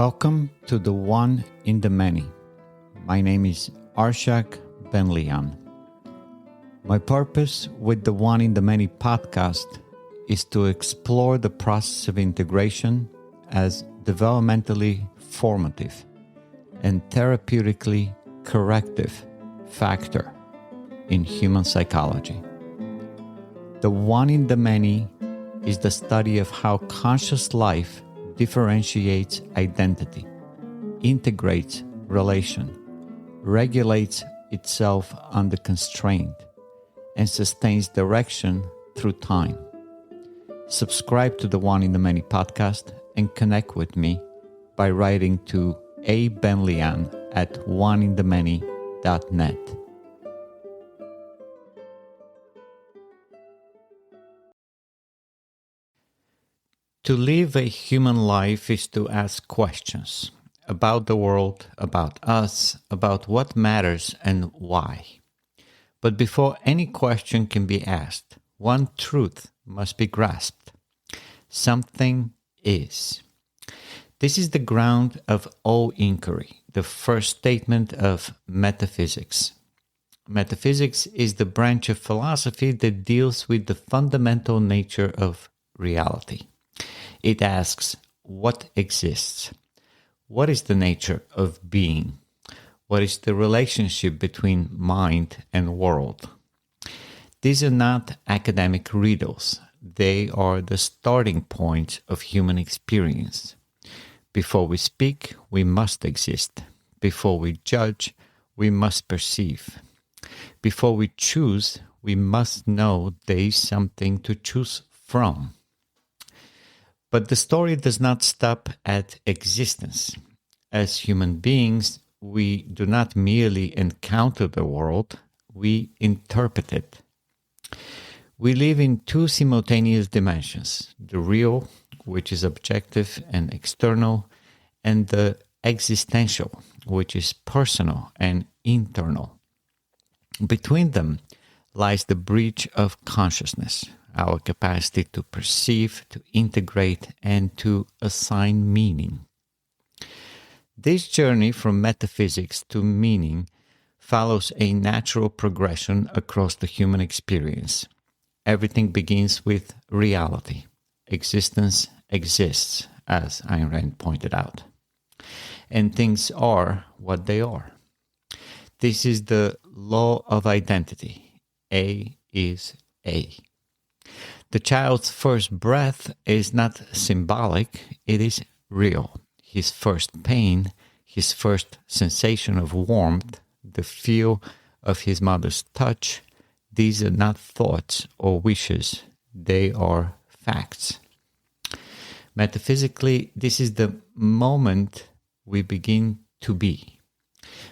Welcome to the One in the Many. My name is Arshak Benlian. My purpose with the One in the Many podcast is to explore the process of integration as developmentally formative and therapeutically corrective factor in human psychology. The One in the Many is the study of how conscious life differentiates identity, integrates relation, regulates itself under constraint, and sustains direction through time. Subscribe to the One in the Many podcast and connect with me by writing to abenlian@oneinthemany.net. To live a human life is to ask questions about the world, about us, about what matters and why. But before any question can be asked, one truth must be grasped. Something is. This is the ground of all inquiry, the first statement of metaphysics. Metaphysics is the branch of philosophy that deals with the fundamental nature of reality. It asks, what exists? What is the nature of being? What is the relationship between mind and world? These are not academic riddles. They are the starting point of human experience. Before we speak, we must exist. Before we judge, we must perceive. Before we choose, we must know there is something to choose from. But the story does not stop at existence. As human beings, we do not merely encounter the world, we interpret it. We live in two simultaneous dimensions, the real, which is objective and external, and the existential, which is personal and internal. Between them lies the breach of consciousness, our capacity to perceive, to integrate, and to assign meaning. This journey from metaphysics to meaning follows a natural progression across the human experience. Everything begins with reality. Existence exists, as Ayn Rand pointed out. And things are what they are. This is the law of identity. A is A. The child's first breath is not symbolic, it is real. His first pain, his first sensation of warmth, the feel of his mother's touch, these are not thoughts or wishes, they are facts. Metaphysically, this is the moment we begin to be.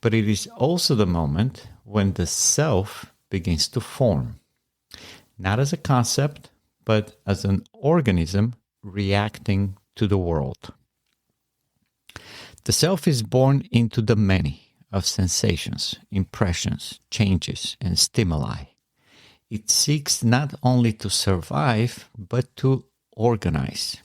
But it is also the moment when the self begins to form. Not as a concept, but as an organism reacting to the world. The self is born into the many of sensations, impressions, changes, and stimuli. It seeks not only to survive, but to organize.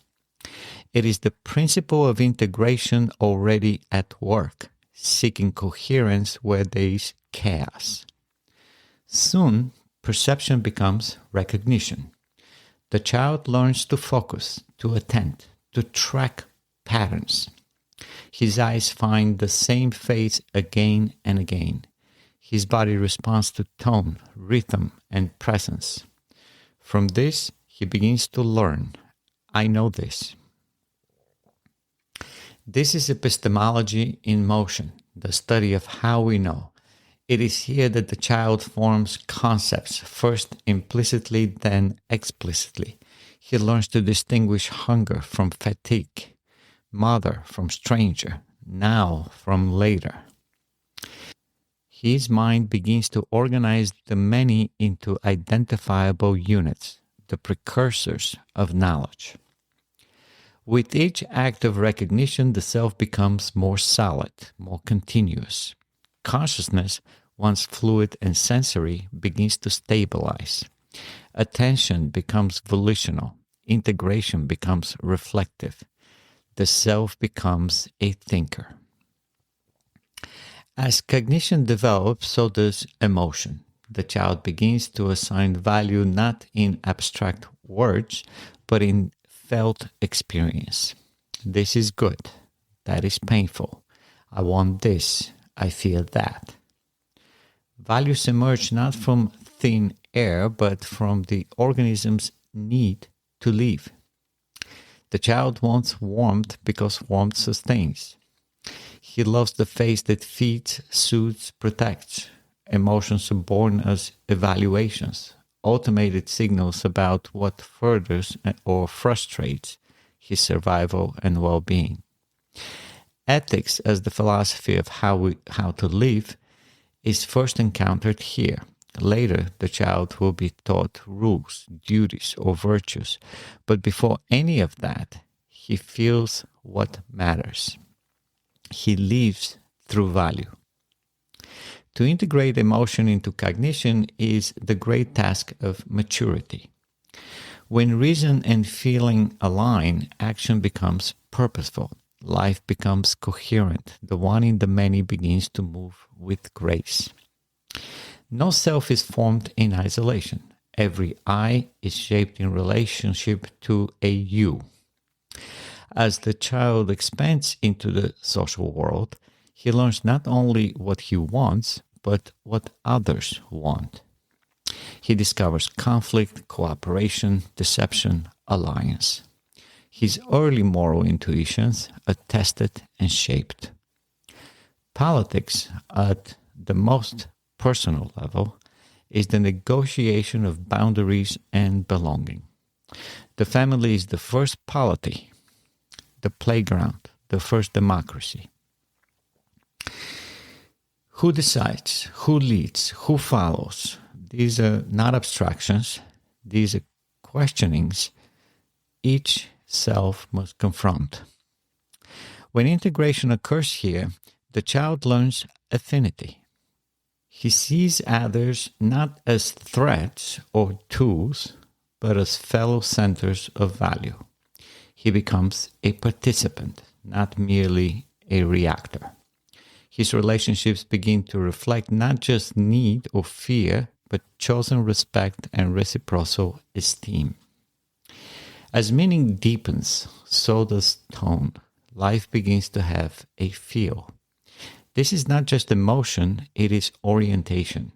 It is the principle of integration already at work, seeking coherence where there is chaos. Soon, perception becomes recognition. The child learns to focus, to attend, to track patterns. His eyes find the same face again and again. His body responds to tone, rhythm, and presence. From this, he begins to learn. I know this. This is epistemology in motion, the study of how we know. It is here that the child forms concepts, first implicitly, then explicitly. He learns to distinguish hunger from fatigue, mother from stranger, now from later. His mind begins to organize the many into identifiable units, the precursors of knowledge. With each act of recognition, the self becomes more solid, more continuous. Consciousness, once fluid and sensory, begins to stabilize. Attention becomes volitional. Integration becomes reflective. the self becomes a thinker. As cognition develops, so does emotion. The child begins to assign value not in abstract words, but in felt experience. This is good. That is painful. I want this. I feel that. Values emerge not from thin air, but from the organism's need to live. The child wants warmth because warmth sustains. He loves the face that feeds, soothes, protects. Emotions are born as evaluations, automated signals about what furthers or frustrates his survival and well-being. Ethics, as the philosophy of how to live, is first encountered here. Later, the child will be taught rules, duties, or virtues. But before any of that, he feels what matters. He lives through value. To integrate emotion into cognition is the great task of maturity. When reason and feeling align, action becomes purposeful. Life becomes coherent. The one in the many begins to move with grace. No self is formed in isolation. Every I is shaped in relationship to a you. As the child expands into the social world, he learns not only what he wants, but what others want. He discovers conflict, cooperation, deception, alliance. His early moral intuitions are tested and shaped. Politics, at the most personal level, is the negotiation of boundaries and belonging. The family is the first polity, the playground, the first democracy. Who decides? Who leads? Who follows? These are not abstractions. These are questionings each self must confront. When integration occurs here, the child learns affinity. He sees others not as threats or tools, but as fellow centers of value. He becomes a participant, not merely a reactor. His relationships begin to reflect not just need or fear, but chosen respect and reciprocal esteem. As meaning deepens, so does tone. Life begins to have a feel. This is not just emotion, it is orientation.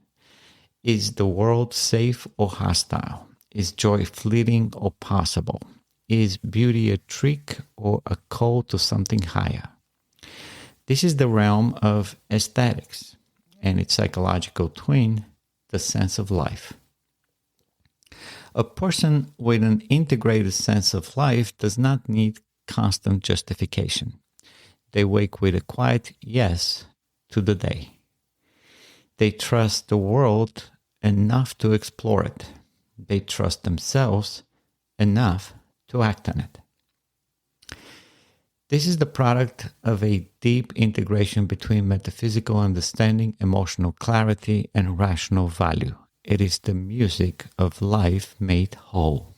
Is the world safe or hostile? Is joy fleeting or possible? Is beauty a trick or a call to something higher? This is the realm of aesthetics and its psychological twin, the sense of life. A person with an integrated sense of life does not need constant justification. They wake with a quiet yes to the day. They trust the world enough to explore it. They trust themselves enough to act on it. This is the product of a deep integration between metaphysical understanding, emotional clarity, and rational value. It is the music of life made whole.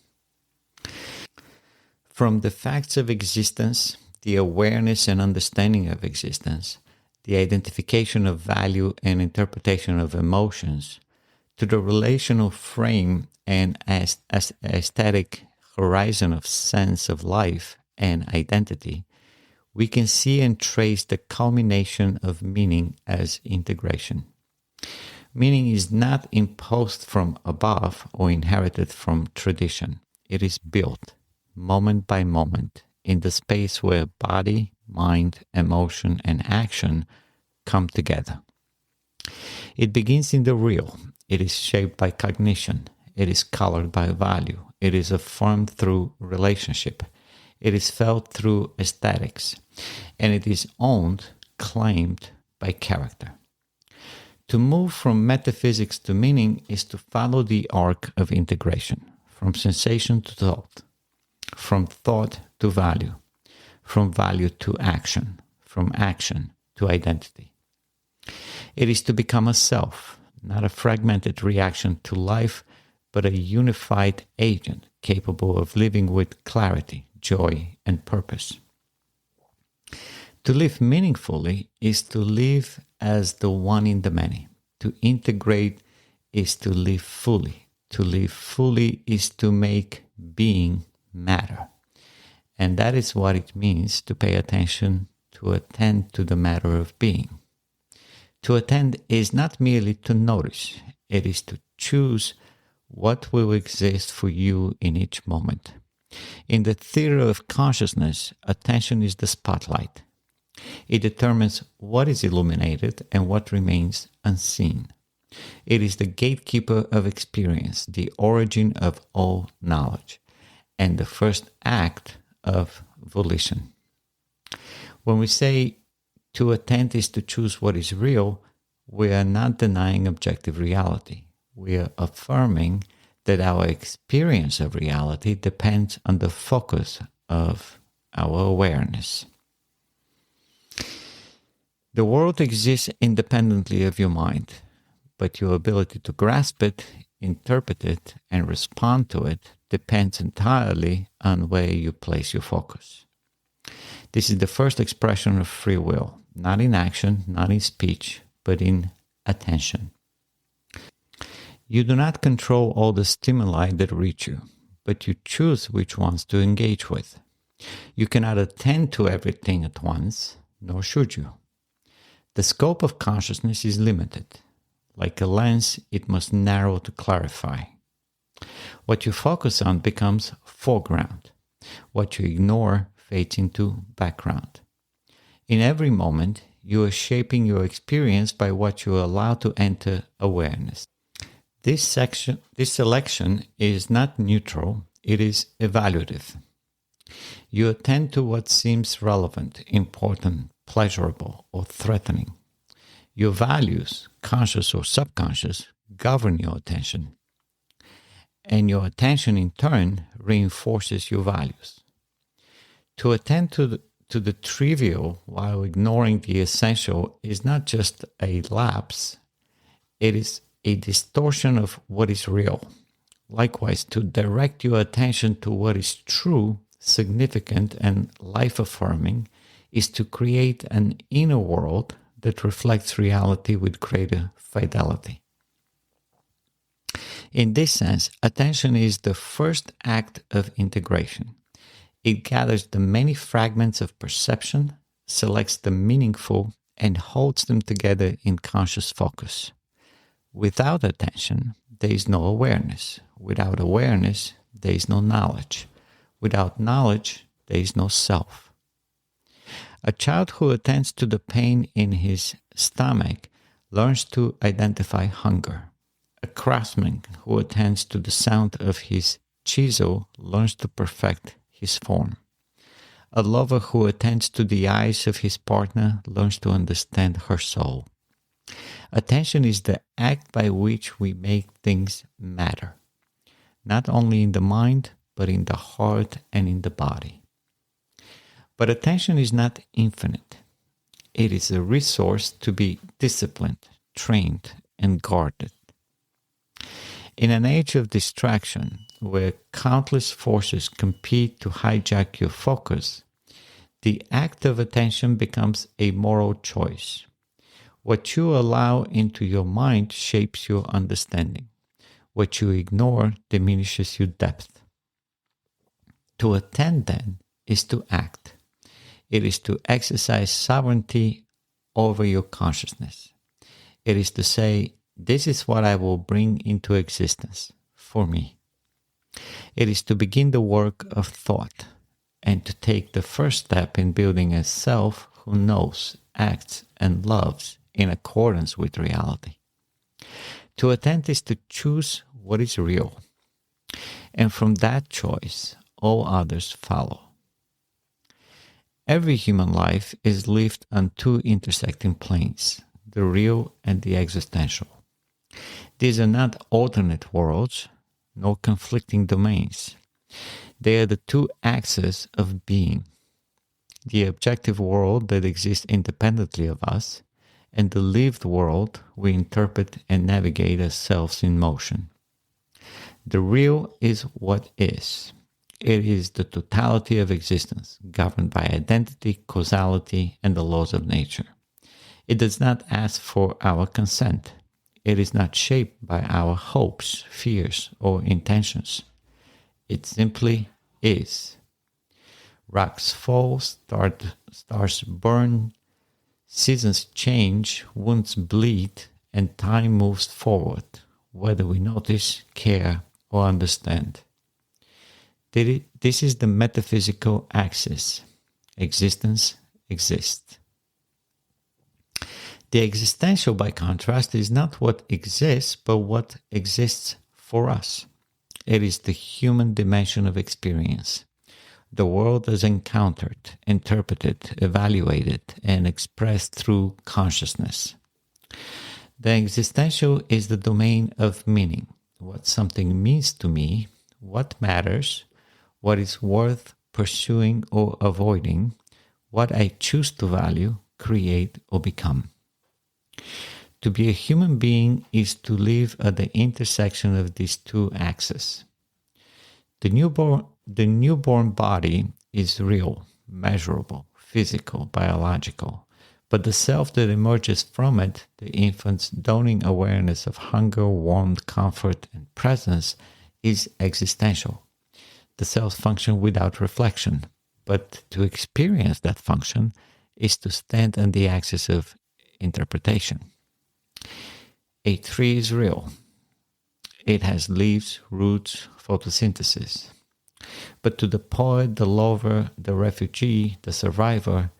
From the facts of existence, the awareness and understanding of existence, the identification of value and interpretation of emotions, to the relational frame and aesthetic horizon of sense of life and identity, we can see and trace the culmination of meaning as integration. Meaning is not imposed from above or inherited from tradition. It is built, moment by moment, in the space where body, mind, emotion, and action come together. It begins in the real. It is shaped by cognition. It is colored by value. It is affirmed through relationship. It is felt through aesthetics. And it is owned, claimed by character. To move from metaphysics to meaning is to follow the arc of integration, from sensation to thought, from thought to value, from value to action, from action to identity. It is to become a self, not a fragmented reaction to life, but a unified agent capable of living with clarity, joy, and purpose. To live meaningfully is to live as the one in the many. To integrate is to live fully. To live fully is to make being matter. And that is what it means to pay attention, to attend to the matter of being. To attend is not merely to notice, it is to choose what will exist for you in each moment. In the theater of consciousness, attention is the spotlight. It determines what is illuminated and what remains unseen. It is the gatekeeper of experience, the origin of all knowledge, and the first act of volition. When we say to attend is to choose what is real, we are not denying objective reality. We are affirming that our experience of reality depends on the focus of our awareness. The world exists independently of your mind, but your ability to grasp it, interpret it, and respond to it depends entirely on where you place your focus. This is the first expression of free will, not in action, not in speech, but in attention. You do not control all the stimuli that reach you, but you choose which ones to engage with. You cannot attend to everything at once, nor should you. The scope of consciousness is limited. Like a lens, it must narrow to clarify. What you focus on becomes foreground. What you ignore fades into background. In every moment, you are shaping your experience by what you allow to enter awareness. This selection is not neutral, it is evaluative. You attend to what seems relevant, important, pleasurable, or threatening. Your values, conscious or subconscious, govern your attention. And your attention, in turn, reinforces your values. To attend to the trivial while ignoring the essential is not just a lapse, it is a distortion of what is real. Likewise, to direct your attention to what is true, significant, and life-affirming is to create an inner world that reflects reality with greater fidelity. In this sense, attention is the first act of integration. It gathers the many fragments of perception, selects the meaningful, and holds them together in conscious focus. Without attention, there is no awareness. Without awareness, there is no knowledge. Without knowledge, there is no self. A child who attends to the pain in his stomach learns to identify hunger. A craftsman who attends to the sound of his chisel learns to perfect his form. A lover who attends to the eyes of his partner learns to understand her soul. Attention is the act by which we make things matter, not only in the mind, but in the heart and in the body. But attention is not infinite. It is a resource to be disciplined, trained, and guarded. In an age of distraction, where countless forces compete to hijack your focus, the act of attention becomes a moral choice. What you allow into your mind shapes your understanding. What you ignore diminishes your depth. To attend, then, is to act. It is to exercise sovereignty over your consciousness. It is to say, this is what I will bring into existence for me. It is to begin the work of thought and to take the first step in building a self who knows, acts, and loves in accordance with reality. To attend is to choose what is real, and from that choice, all others follow. Every human life is lived on two intersecting planes, the real and the existential. These are not alternate worlds, nor conflicting domains. They are the two axes of being, the objective world that exists independently of us, and the lived world we interpret and navigate as selves in motion. The real is what is. It is the totality of existence, governed by identity, causality, and the laws of nature. It does not ask for our consent. It is not shaped by our hopes, fears, or intentions. It simply is. Rocks fall, stars burn, seasons change, wounds bleed, and time moves forward, whether we notice, care, or understand. This is the metaphysical axis. Existence exists. The existential, by contrast, is not what exists, but what exists for us. It is the human dimension of experience. The world is encountered, interpreted, evaluated, and expressed through consciousness. The existential is the domain of meaning, what something means to me, what matters, what is worth pursuing or avoiding, what I choose to value, create, or become. To be a human being is to live at the intersection of these two axes. The newborn body is real, measurable, physical, biological, but the self that emerges from it, the infant's dawning awareness of hunger, warmth, comfort, and presence, is existential. The self function without reflection, but to experience that function is to stand on the axis of interpretation. A tree is real. It has leaves, roots, photosynthesis. But to the poet, the lover, the refugee, the survivor,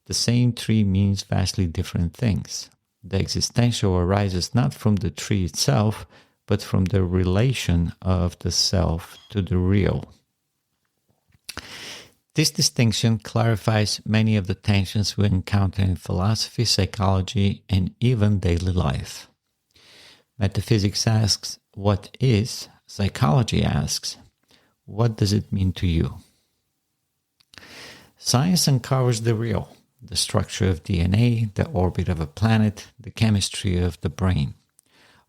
the same tree means vastly different things. The existential arises not from the tree itself, but from the relation of the self to the real. This distinction clarifies many of the tensions we encounter in philosophy, psychology, and even daily life. Metaphysics asks, what is? Psychology asks, what does it mean to you? Science uncovers the real, the structure of DNA, the orbit of a planet, the chemistry of the brain.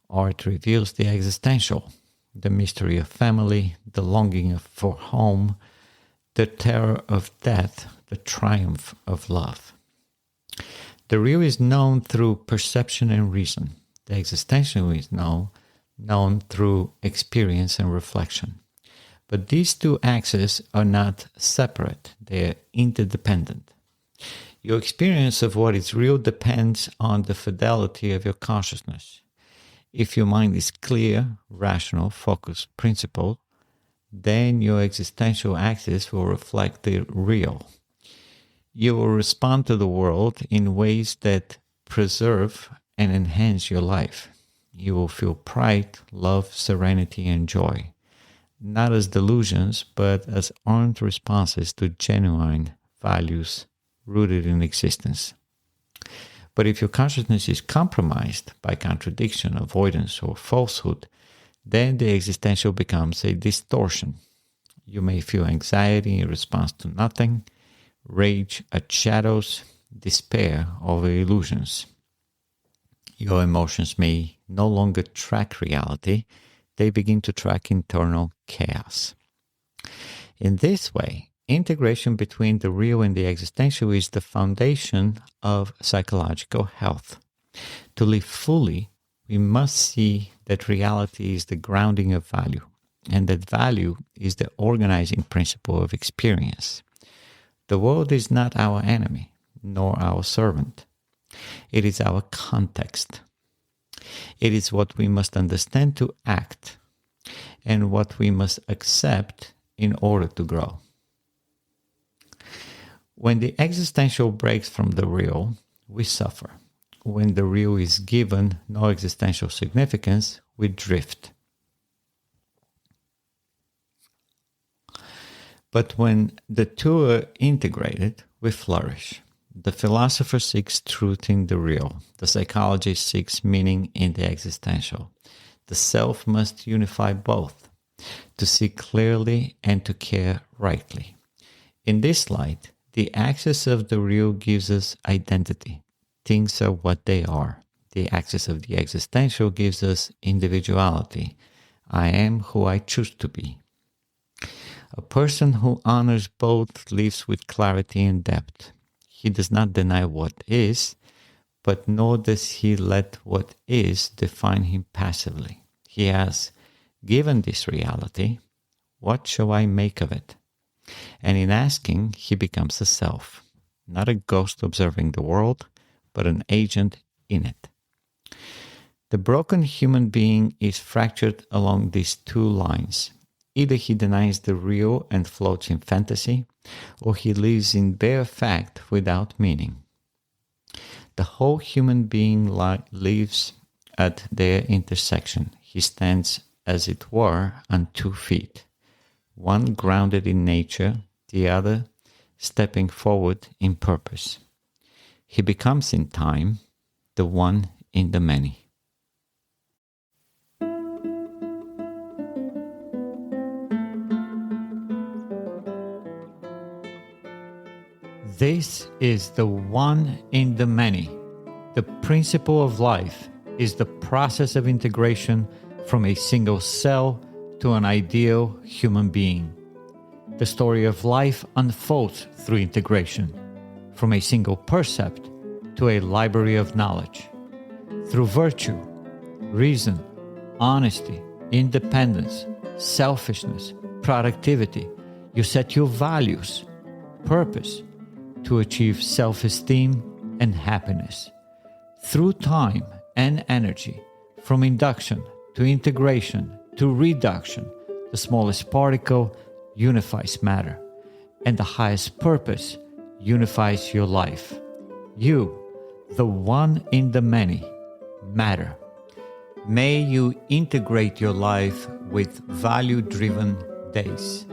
Art reveals the existential, the mystery of family, the longing for home, the terror of death, the triumph of love. The real is known through perception and reason. The existential is known through experience and reflection. But these two axes are not separate, they are interdependent. Your experience of what is real depends on the fidelity of your consciousness. If your mind is clear, rational, focused, principled, then your existential axis will reflect the real. You will respond to the world in ways that preserve and enhance your life. You will feel pride, love, serenity, and joy, not as delusions, but as earned responses to genuine values rooted in existence. But if your consciousness is compromised by contradiction, avoidance, or falsehood, then the existential becomes a distortion. You may feel anxiety in response to nothing, rage at shadows, despair over illusions. Your emotions may no longer track reality, they begin to track internal chaos. In this way, integration between the real and the existential is the foundation of psychological health. To live fully, we must see that reality is the grounding of value, and that value is the organizing principle of experience. The world is not our enemy, nor our servant. It is our context. It is what we must understand to act, and what we must accept in order to grow. When the existential breaks from the real, we suffer. When the real is given no existential significance, we drift. But when the two are integrated, we flourish. The philosopher seeks truth in the real. The psychologist seeks meaning in the existential. The self must unify both, to see clearly and to care rightly. In this light, the axis of the real gives us identity. Things are what they are. The axis of the existential gives us individuality. I am who I choose to be. A person who honors both lives with clarity and depth. He does not deny what is, but nor does he let what is define him passively. He asks, given this reality, what shall I make of it? And in asking, he becomes a self, not a ghost observing the world, but an agent in it. The broken human being is fractured along these two lines. Either he denies the real and floats in fantasy, or he lives in bare fact without meaning. The whole human being lives at their intersection. He stands, as it were, on 2 feet, one grounded in nature, the other stepping forward in purpose. He becomes in time the one in the many. This is the one in the many. The principle of life is the process of integration from a single cell to an ideal human being. The story of life unfolds through integration, from a single percept to a library of knowledge. Through virtue, reason, honesty, independence, selfishness, productivity, you set your values, purpose, to achieve self-esteem and happiness. Through time and energy, from induction to integration to reduction, the smallest particle unifies matter, and the highest purpose unifies your life. You, the one in the many, matter. May you integrate your life with value-driven days.